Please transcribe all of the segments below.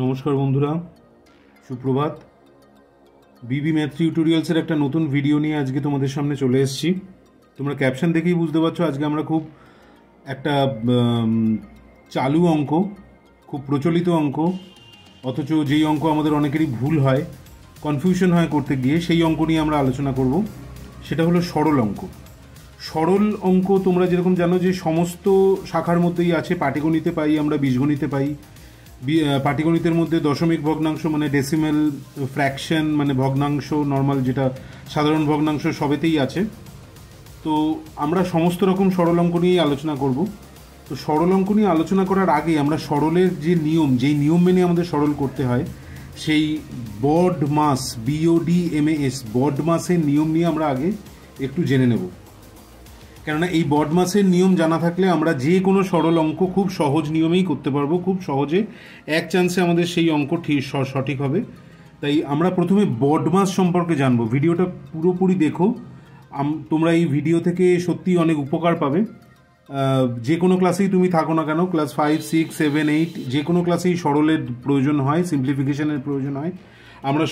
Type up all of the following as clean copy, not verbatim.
নমস্কার বন্ধুরা, সুপ্রভাত। বিবি ম্যাথ টিউটোরিয়ালসের একটা নতুন ভিডিও নিয়ে আজকে তোমাদের সামনে চলে এসেছি। তোমরা ক্যাপশন দেখেই বুঝতে পারছো আজকে আমরা খুব একটা চালু অঙ্ক, খুব প্রচলিত অঙ্ক, অথচ যেই অঙ্ক আমাদের অনেকেরই ভুল হয়, কনফিউশন হয় করতে গিয়ে, সেই অঙ্ক নিয়ে আমরা আলোচনা করব। সেটা হলো সরল অঙ্ক। সরল অঙ্ক তোমরা যেরকম জানো যে সমস্ত শাখার মধ্যেই আছে। পাটিগণিতে পাই আমরা, বীজগণিতে পাই। পাটিগণিতের মধ্যে দশমিক ভগ্নাংশ মানে ডেসিমেল, ফ্র্যাকশন মানে ভগ্নাংশ, নর্মাল যেটা সাধারণ ভগ্নাংশ, সবেতেই আছে। তো আমরা সমস্ত রকম সরল অঙ্ক নিয়েই আলোচনা করব। তো সরল অঙ্ক নিয়ে আলোচনা করার আগে আমরা সরলের যে নিয়ম, যেই নিয়ম মেনে আমাদের সরল করতে হয়, সেই BODMAS, BODMAS, BODMASের নিয়ম নিয়ে আমরা আগে একটু জেনে নেব। কেননা এই BODMASের নিয়ম জানা থাকলে আমরা যে কোনো সরল অঙ্ক খুব সহজ নিয়মেই করতে পারবো, খুব সহজে, এক চান্সে আমাদের সেই অঙ্ক ঠিক সঠিক হবে। তাই আমরা প্রথমে BODMAS সম্পর্কে জানবো। ভিডিওটা পুরোপুরি দেখো, তোমরা এই ভিডিও থেকে সত্যিই অনেক উপকার পাবে। যে কোনো ক্লাসেই তুমি থাকো না কেন, ক্লাস 5, 6, 7, 8, যে কোনো ক্লাসেই সরলের প্রয়োজন হয়, সিম্পলিফিকেশনের প্রয়োজন হয়। আমরা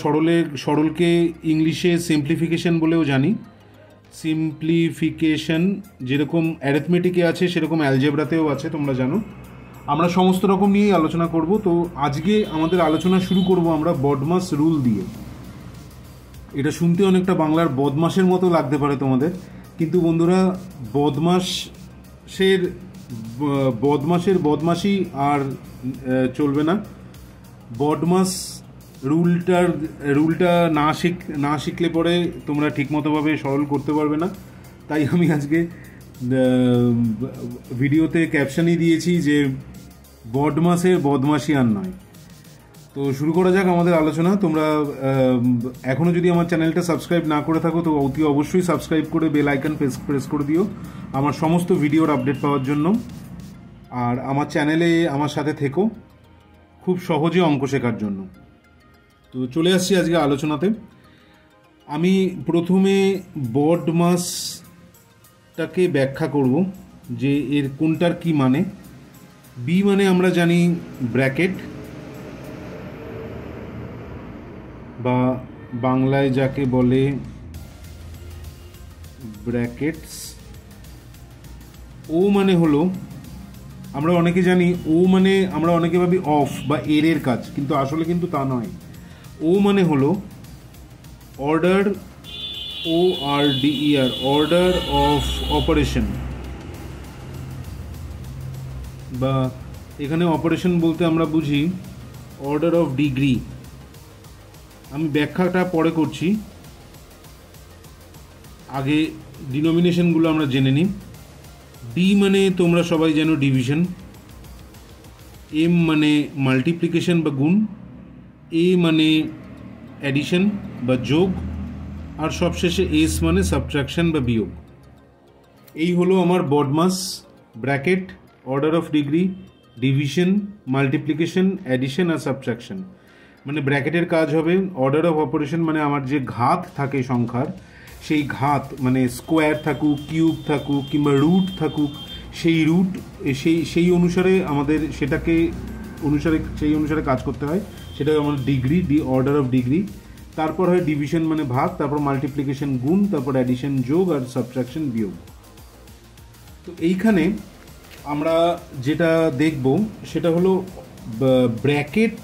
সরলকে ইংলিশে সিম্পলিফিকেশন বলেও জানি। সিম্পলিফিকেশন যেরকম অ্যারিথমেটিকে আছে সেরকম অ্যালজেব্রাতেও আছে, তোমরা জানো। আমরা সমস্ত রকম নিয়েই আলোচনা করব। তো আজকে আমাদের আলোচনা শুরু করব আমরা BODMAS রুল দিয়ে। এটা শুনতে অনেকটা বাংলার বদমাসের মতো লাগতে পারে তোমাদের, কিন্তু বন্ধুরা বদমাসের বদমাশি আর চলবে না। BODMAS রুলটা না শিখলে পরে তোমরা ঠিকমতোভাবে সরল করতে পারবে না। তাই আমি আজকে ভিডিওতে ক্যাপশনই দিয়েছি যে BODMASের বদমাশি আর নয়। তো শুরু করা যাক আমাদের আলোচনা। তোমরা এখনও যদি আমার চ্যানেলটা সাবস্ক্রাইব না করে থাকো তো অতি অবশ্যই সাবস্ক্রাইব করে বেল আইকন প্রেস করে দিও আমার সমস্ত ভিডিওর আপডেট পাওয়ার জন্য। আর আমার চ্যানেলে আমার সাথে থেকো খুব সহজে অঙ্ক শেখার জন্য। তো চলে আসছি আজকে আলোচনাতে। আমি প্রথমে BODMASটাকে ব্যাখ্যা করব যে এর কোনটার কি মানে। বি মানে আমরা জানি ব্র্যাকেট, বা বাংলায় যাকে বলে ব্র্যাকেটস। ও মানে হলো, আমরা অনেকে জানি ও মানে আমরা অনেকে ভাবি অফ বা এর কাজ, কিন্তু আসলে কিন্তু তা নয়। ও মানে হলো order, ORDER, order of operation, বা এখানে অপারেশন বলতে আমরা বুঝি অর্ডার অফ ডিগ্রি। আমি ব্যাখ্যাটা পরে করছি, আগে ডিনোমিনেশনগুলো আমরা জেনে নিই। ডি মানে তোমরা সবাই জানো ডিভিশন, এম মানে মাল্টিপ্লিকেশন বা গুণ, এ মানে অ্যাডিশন বা যোগ, আর সবশেষে এস মানে সাবট্রাকশন বা বিয়োগ। এই হলো আমার BODMAS। Bracket, order of degree, division, multiplication, addition আর সাবট্রাকশন। মানে ব্র্যাকেটের কাজ হবে অর্ডার অফ অপারেশন, মানে আমার যে ঘাত থাকে সংখ্যার, সেই ঘাত মানে স্কোয়ার থাকুক, কিউব থাকুক কিংবা রুট থাকুক, সেই অনুসারে আমাদের সেই অনুসারে কাজ করতে হয়। সেটা আমাদের ডিগ্রি, অর্ডার অফ ডিগ্রি। তারপর হয় ডিভিশন মানে ভাগ, তারপর মাল্টিপ্লিকেশন গুণ, তারপর অ্যাডিশন যোগ, আর সাবট্রাকশন বিয়োগ। তো এইখানে আমরা যেটা দেখব সেটা হলো ব্র্যাকেট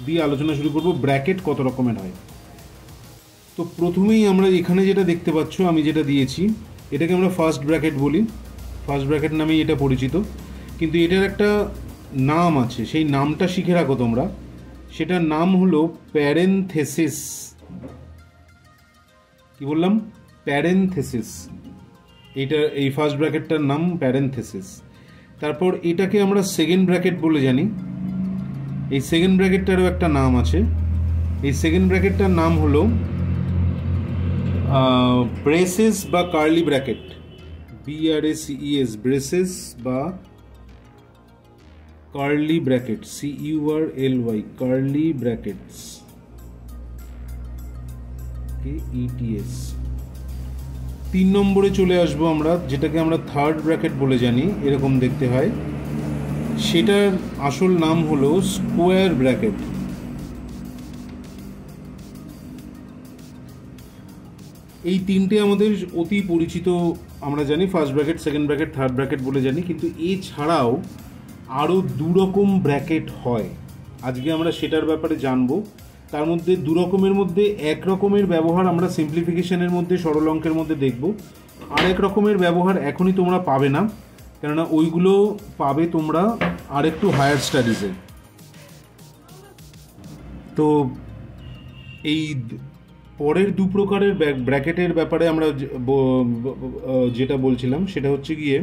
দিয়ে আলোচনা শুরু করব। ব্র্যাকেট কত রকমের হয়। তো প্রথমেই আমরা এখানে যেটা দেখতে পাচ্ছ, আমি যেটা দিয়েছি, এটাকে আমরা ফার্স্ট ব্র্যাকেট বলি। ফার্স্ট ব্র্যাকেট নামেই এটা পরিচিত, কিন্তু এটার একটা নাম আছে, সেই নামটা শিখে রাখো তোমরা। সেটার নাম হলো প্যারেনথেসিস। কি বললাম? প্যারেনথেসিস। এই ফার্স্ট ব্র্যাকেটটার নাম প্যারেনথেসিস। তারপর এটাকে আমরা সেকেন্ড ব্র্যাকেট বলে জানি। এই সেকেন্ড ব্র্যাকেটটারও একটা নাম আছে। এই সেকেন্ড ব্র্যাকেটটার নাম হলো ব্রেসেস বা কার্লি ব্র্যাকেট, BRACES, ব্রেসেস বা curly bracket, CURLY, curly brackets, ETS। 3 নম্বরে চলে আসবো আমরা, যেটাকে আমরা থার্ড ব্র্যাকেট বলে জানি, এরকম দেখতে হয়। সেটার আসল নাম হলো স্কোয়ার ব্র্যাকেট। এই তিনটে আমাদের অতি পরিচিত, আমরা জানি first bracket, second bracket, third bracket বলে জানি, কিন্তু এছাড়াও আরও দুরকম ব্র্যাকেট হয়। আজকে আমরা সেটার ব্যাপারে জানবো। তার মধ্যে দুরকমের মধ্যে এক রকমের ব্যবহার আমরা সিম্পলিফিকেশনের মধ্যে, সরল অঙ্কের মধ্যে দেখব। আরেক রকমের ব্যবহার এখনই তোমরা পাবে না, কেননা ওইগুলো পাবে তোমরা আরেকটু হায়ার স্টাডিজে। তো এই পরের দু প্রকারের ব্র্যাকেটের ব্যাপারে আমরা যেটা বলছিলাম সেটা হচ্ছে গিয়ে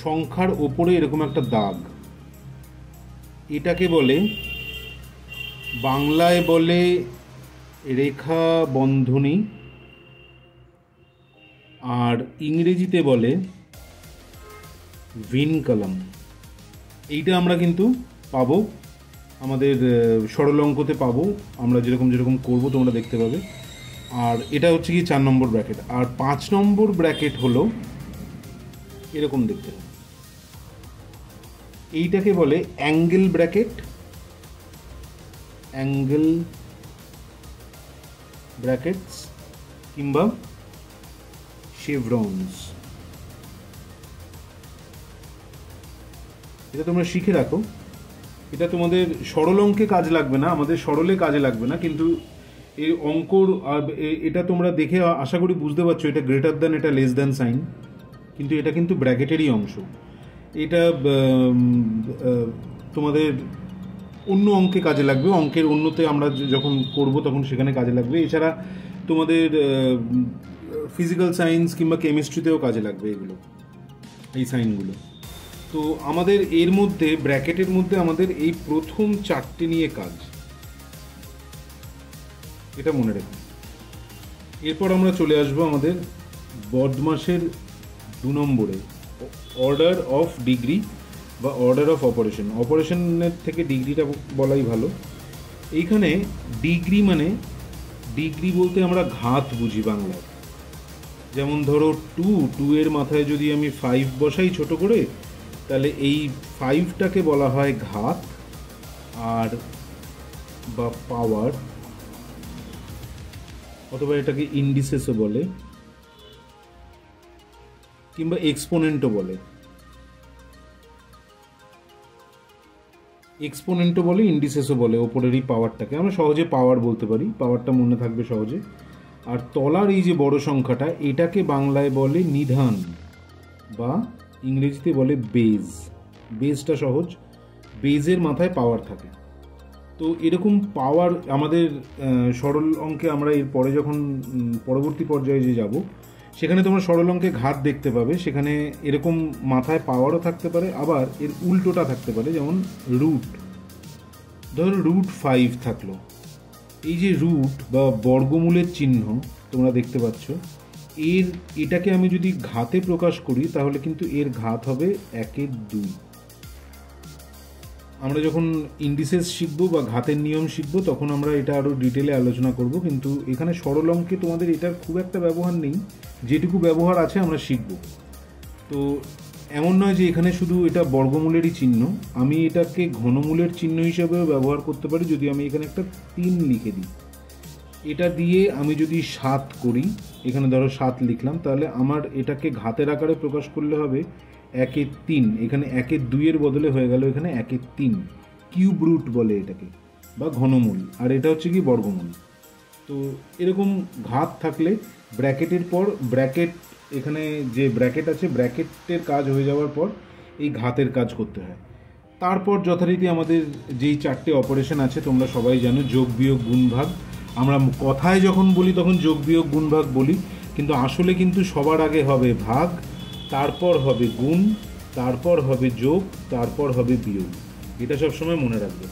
সংখ্যার ওপরে এরকম একটা দাগ, এটাকে বলে, বাংলায় বলে রেখা বন্ধনী, আর ইংরেজিতে বলে ভিনকলম। এইটা আমরা কিন্তু পাবো আমাদের সরল অঙ্কতে পাবো, আমরা যেরকম যেরকম করবো তোমরা দেখতে পাবে। আর এটা হচ্ছে কি 4 নম্বর ব্র্যাকেট। আর 5 নম্বর ব্র্যাকেট হলো এরকম দেখতে হবে, এইটাকে বলে অ্যাঙ্গেল ব্র্যাকেট, অ্যাঙ্গেল ব্র্যাকেটস কিংবা শেভরনস। এটা তোমরা শিখে রাখো, এটা তোমাদের সরল অঙ্কে কাজ লাগবে না, আমাদের সরলে কাজে লাগবে না, কিন্তু এই অঙ্কর এটা তোমরা দেখে আশা করি বুঝতে পারছো এটা গ্রেটার দ্যান, এটা লেস দ্যান সাইন, কিন্তু এটা কিন্তু ব্র্যাকেটেরই অংশ। এটা তোমাদের অন্য অঙ্কে কাজে লাগবে, অঙ্কের অন্যতে আমরা যখন করব তখন সেখানে কাজে লাগবে। এছাড়া তোমাদের ফিজিক্যাল সায়েন্স কিংবা কেমিস্ট্রিতেও কাজে লাগবে এগুলো, এই সাইনগুলো। তো আমাদের এর মধ্যে ব্র্যাকেটের মধ্যে আমাদের এই প্রথম 4টে নিয়ে কাজ, এটা মনে রাখুন। এরপর আমরা চলে আসবো আমাদের বদমাসের 2 নম্বরে, অর্ডার অফ ডিগ্রি বা অর্ডার অফ অপারেশন। অপারেশনের থেকে ডিগ্রিটা বলাই ভালো। এইখানে ডিগ্রি মানে, ডিগ্রি বলতে আমরা ঘাত বুঝি বাংলায়। যেমন ধরো 2 এর মাথায় যদি আমি 5 বসাই ছোট করে, তাহলে এই 5টাকে বলা হয় ঘাত আর বা পাওয়ার, অথবা এটাকে ইন্ডিসেসও বলে কিংবা এক্সপোনেন্টও বলে। এক্সপোনেন্টও বলে, ইন্ডিসেসও বলে। ওপরের এই পাওয়ারটাকে আমরা সহজে পাওয়ার বলতে পারি, পাওয়ারটা মনে থাকবে সহজে। আর তলার এই যে বড় সংখ্যাটা, এটাকে বাংলায় বলে নিধান বা ইংরেজিতে বলে বেজ। বেজটা সহজ, বেজের মাথায় পাওয়ার থাকে। তো এরকম পাওয়ার আমাদের সরল অঙ্কে আমরা এর পরে যখন পরবর্তী পর্যায়ে যে যাব, সেখানে তোমরা সরল অঙ্কে ঘাত দেখতে পাবে। সেখানে এরকম মাথায় পাওয়ারও থাকতে পারে, আবার এর উল্টোটা থাকতে পারে। যেমন রুট, ধরো √5 থাকলো, এই যে রুট বা বর্গমূলের চিহ্ন তোমরা দেখতে পাচ্ছ, এটাকে আমি যদি ঘাতে প্রকাশ করি তাহলে কিন্তু এর ঘাত হবে 1/2। আমরা যখন ইন্ডিসেস শিখবো বা ঘাতের নিয়ম শিখবো তখন আমরা এটা আরও ডিটেলে আলোচনা করব, কিন্তু এখানে সরল অঙ্কে তোমাদের এটার খুব একটা ব্যবহার নেই, যেটুকু ব্যবহার আছে আমরা শিখব। তো এমন নয় যে এখানে শুধু এটা বর্গমূলেরই চিহ্ন, আমি এটাকে ঘনমূলের চিহ্ন হিসেবেও ব্যবহার করতে পারি। যদি আমি এখানে একটা 3 লিখে দিই, এটা দিয়ে আমি যদি 7 করি, এখানে ধরো 7 লিখলাম, তাহলে আমার এটাকে ঘাতের আকারে প্রকাশ করলে হবে 1/3। এখানে 1/2 এর বদলে হয়ে গেল এখানে 1/3। কিউব রুট বলে এটাকে, বা ঘনমূল। আর এটা হচ্ছে কি বর্গমূল। তো এরকম ঘাত থাকলে ব্র্যাকেটের পর ব্র্যাকেট, এখানে যে ব্র্যাকেট আছে ব্র্যাকেটের কাজ হয়ে যাওয়ার পর এই ঘাতের কাজ করতে হয়। তারপর যথারীতি আমাদের যেই 4টে অপারেশন আছে তোমরা সবাই জানো, যোগ বিয়োগ গুণ ভাগ। আমরা কথায় যখন বলি তখন যোগ বিয়োগ গুণ ভাগ বলি, কিন্তু আসলে কিন্তু সবার আগে হবে ভাগ, তারপর হবে গুণ, তারপর হবে যোগ, তারপর হবে বিয়োগ। এটা সবসময় মনে রাখবে।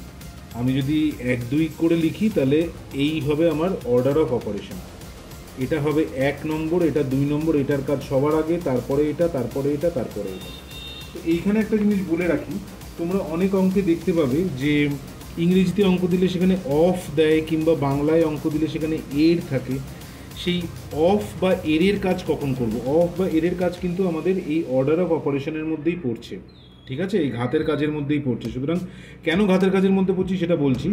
আমি যদি 1 2 করে লিখি তাহলে এই হবে আমার অর্ডার অফ অপারেশন। এটা হবে 1 নম্বর, এটা 2 নম্বর, এটার কাজ সবার আগে, তারপরে এটা, তারপরে এটা, তারপরে এটা। তো এইখানে একটা জিনিস বলে রাখি, তোমরা অনেক অঙ্কে দেখতে পাবে যে ইংরেজিতে অঙ্ক দিলে সেখানে অফ দেয়, কিংবা বাংলায় অঙ্ক দিলে সেখানে এর থাকে। সেই অফ বা এরের কাজ কখন করব? অফ বা এরের কাজ কিন্তু আমাদের এই অর্ডার অফ অপারেশনের মধ্যেই পড়ছে। ঠিক আছে, এই ঘাতের কাজের মধ্যেই পড়ছে। সুতরাং কেন ঘাতের কাজের মধ্যে পড়ছি সেটা বলছি।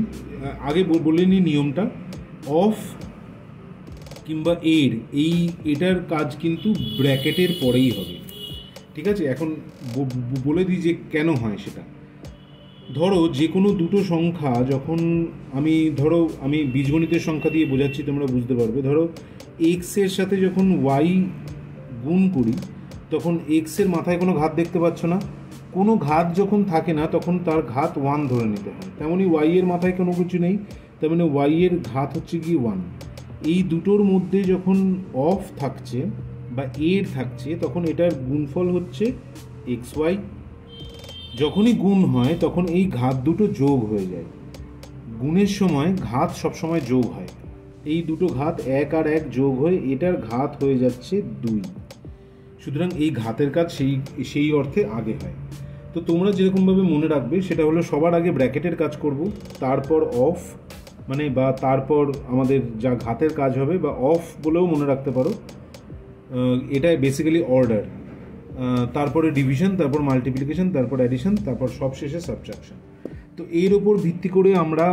আগে বলে নিই নিয়মটা। অফ কিংবা এটার কাজ কিন্তু ব্র্যাকেটের পরেই হবে। ঠিক আছে, এখন বলে দিই যে কেন হয় সেটা। ধরো যে কোনো দুটো সংখ্যা যখন আমি বীজগণিতের সংখ্যা দিয়ে বোঝাচ্ছি, তোমরা বুঝতে পারবে। ধরো এক্সের সাথে যখন ওয়াই গুণ করি, তখন এক্সের মাথায় কোনো ঘাত দেখতে পাচ্ছ না। কোনো ঘাত যখন থাকে না তখন তার ঘাত 1 ধরে নিতে হয়। তেমনই ওয়াই এর মাথায় কোনো কিছু নেই, তার মানে ওয়াই এর ঘাত হচ্ছে কি 1। এই দুটোর মধ্যে যখন অফ থাকছে বা এর থাকছে, তখন এটার গুণফল হচ্ছে এক্স ওয়াই। যখনই গুণ হয় তখন এই ঘাত দুটো যোগ হয়ে যায়। গুণের সময় ঘাত সবসময় যোগ হয়। এই দুটো ঘাত 1 আর 1 যোগ হয়ে এটার ঘাত হয়ে যাচ্ছে 2। সুতরাং এই ঘাতের কাজ সেই অর্থে আগে হয়। তো তোমরা যেরকমভাবে মনে রাখবে সেটা হলো, সবার আগে ব্র্যাকেটের কাজ করব, তারপর অফ, মানে বা তারপর আমাদের যা ঘাতের কাজ হবে, বা অফ বলেও মনে রাখতে পারো। এটা বেসিক্যালি অর্ডার। তারপরে ডিভিশন, তারপর মাল্টিপ্লিকেশন, তারপর অ্যাডিশন, তারপর সবশেষে সাবট্রাকশন। তো এর ওপর ভিত্তি করে আমরা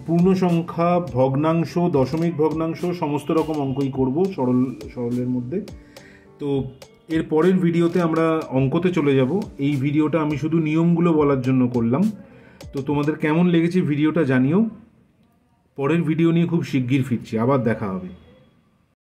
পূর্ণ সংখ্যা, ভগ্নাংশ, দশমিক ভগ্নাংশ, সমস্ত রকম অঙ্কই করব সরলের মধ্যে। তো এর পরের ভিডিওতে আমরা অঙ্কতে চলে যাব। এই ভিডিওটা আমি শুধু নিয়মগুলো বলার জন্য করলাম। তো তোমাদের কেমন লেগেছে ভিডিওটা জানিও। পরের ভিডিও নিয়ে খুব শিগগির ফিরছি, আবার দেখা হবে।